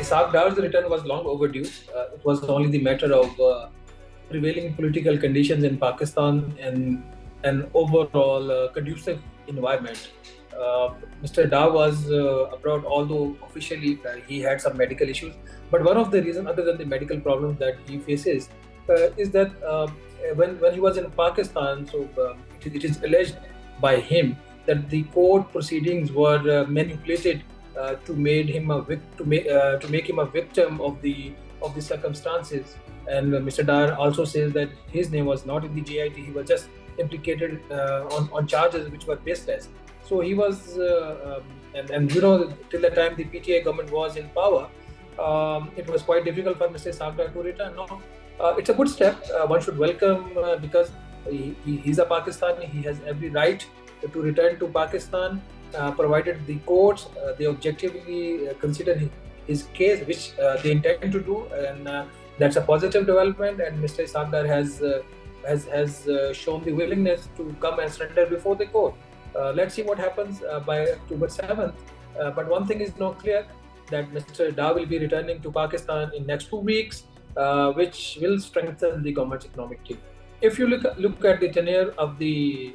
Ishaq Dar's return was long overdue. It was only the matter of prevailing political conditions in Pakistan and an overall conducive environment. Mr. Dar was abroad, although officially he had some medical issues. But one of the reasons, other than the medical problems that he faces, is that when he was in Pakistan, so it is alleged by him that the court proceedings were manipulated to make him a victim of the circumstances. And Mr. Dar also says that his name was not in the JIT; he was just implicated on charges which were baseless. So he was, and you know, till the time the PTI government was in power, it was quite difficult for Mr. Ishaq Dar to return. Now, it's a good step. One should welcome because he's a Pakistani. He has every right to return to Pakistan, provided the courts they objectively consider his case, which they intend to do, and that's a positive development. And Mr. Ishaq Dar has shown the willingness to come and surrender before the court. Let's see what happens by October 7th. But one thing is now clear, that Mr. Dar will be returning to Pakistan in next 2 weeks, which will strengthen the government's economic team. If you look at the tenure of the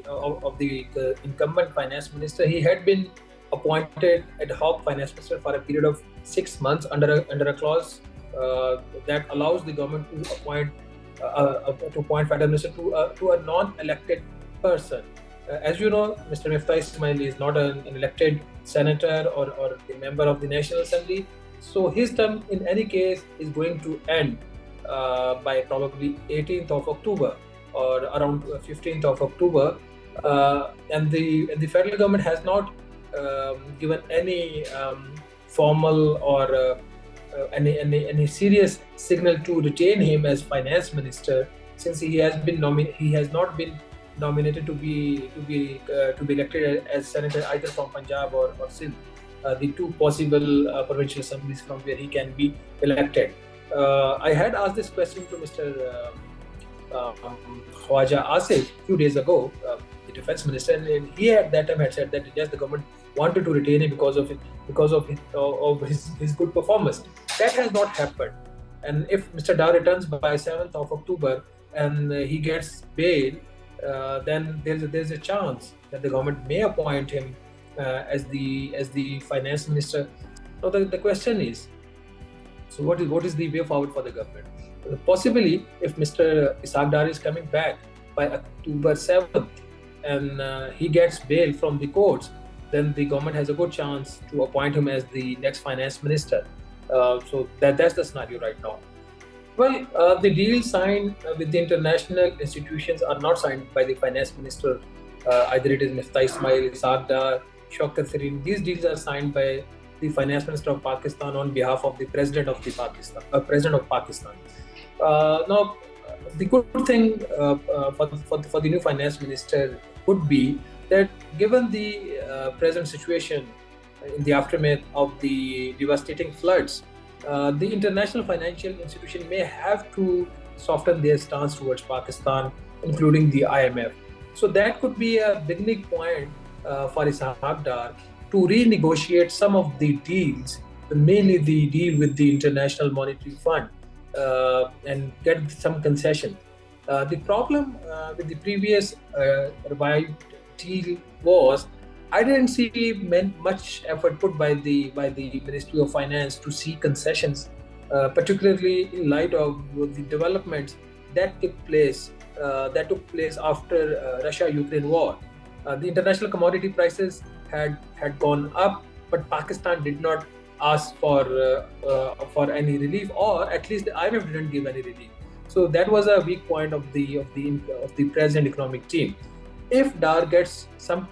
incumbent finance minister, he had been appointed ad hoc finance minister for a period of 6 months under a clause that allows the government to appoint finance minister to a non-elected person. As you know, Mr. Miftah Ismail is not an elected senator or the member of the National Assembly, so his term in any case is going to end by probably 18th of October or around 15th of October, and the federal government has not given any formal or any serious signal to retain him as finance minister, since he has not been nominated to be elected as senator either from Punjab or Sindh, the two possible provincial assemblies from where he can be elected. I had asked this question to Mr. Khwaja Asif a few days ago, the defense minister, and he at that time had said that yes, the government wanted to retain him because of his good performance. That has not happened, and if Mr. Dar returns by 7th of October and he gets bail, then there's a chance that the government may appoint him as the finance minister. So the question is, so what is the way forward for the government? Possibly, if Mr. Ishaq Dar is coming back by October 7th and he gets bail from the courts, then the government has a good chance to appoint him as the next finance minister. So that's the scenario right now. Well, the deals signed with the international institutions are not signed by the finance minister. Either it is Miftah Ismail, Ishaq Dar, Shaukat Sareen. These deals are signed by the finance minister of Pakistan on behalf of the president of Pakistan. Now, the good thing for the new finance minister would be that, given the present situation in the aftermath of the devastating floods, the international financial institution may have to soften their stance towards Pakistan, including the IMF. So that could be a beginning point for Ishaq Dar to renegotiate some of the deals, mainly the deal with the International Monetary Fund, and get some concession. The problem with the previous revived deal was, I didn't see much effort put by the Ministry of Finance to see concessions, particularly in light of the developments that took place after Russia-Ukraine war. The international commodity prices had gone up, but Pakistan did not ask for any relief, or at least the IMF didn't give any relief. So that was a weak point of the present economic team. If Dar gets some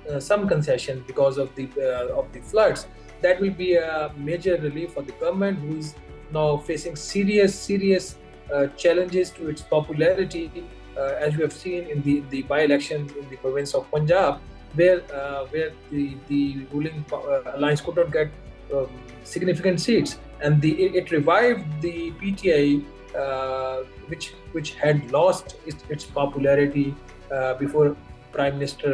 concession because of the floods, that will be a major relief for the government, who is now facing serious challenges to its popularity, as we have seen in the by-elections in the province of Punjab, where the ruling alliance could not get significant seats, and it revived the PTI, which had lost its popularity before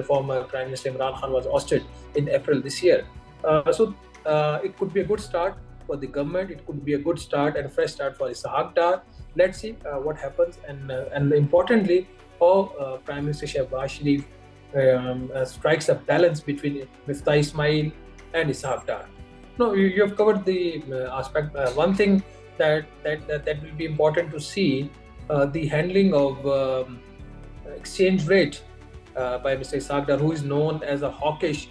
former Prime Minister Imran Khan was ousted in April this year. So it could be a good start for the government. It could be a good start and a fresh start for Ishaq Dar. Let's see what happens, and importantly, how Prime Minister Shahbaz Sharif strikes a balance between Miftah Ismail and Ishaq Dar. No, you have covered the aspect. One thing that will be important to see, the handling of exchange rate by Mr. Ishaq Dar, who is known as a hawkish,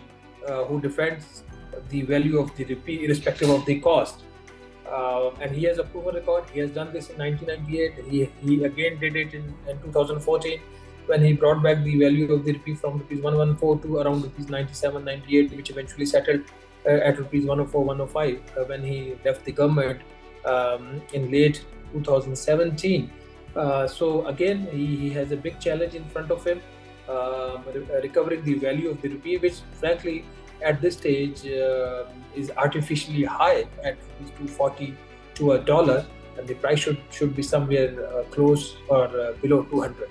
who defends the value of the rupee irrespective of the cost. And he has a proven record. He has done this in 1998. He again did it in 2014 when he brought back the value of the rupee from rupees 114 to around rupees 97, 98, which eventually settled at rupees 104, 105 when he left the government in late 2017. So again, he has a big challenge in front of him, recovering the value of the rupee, which frankly at this stage is artificially high at 240 to a dollar, and the price should be somewhere close or below 200.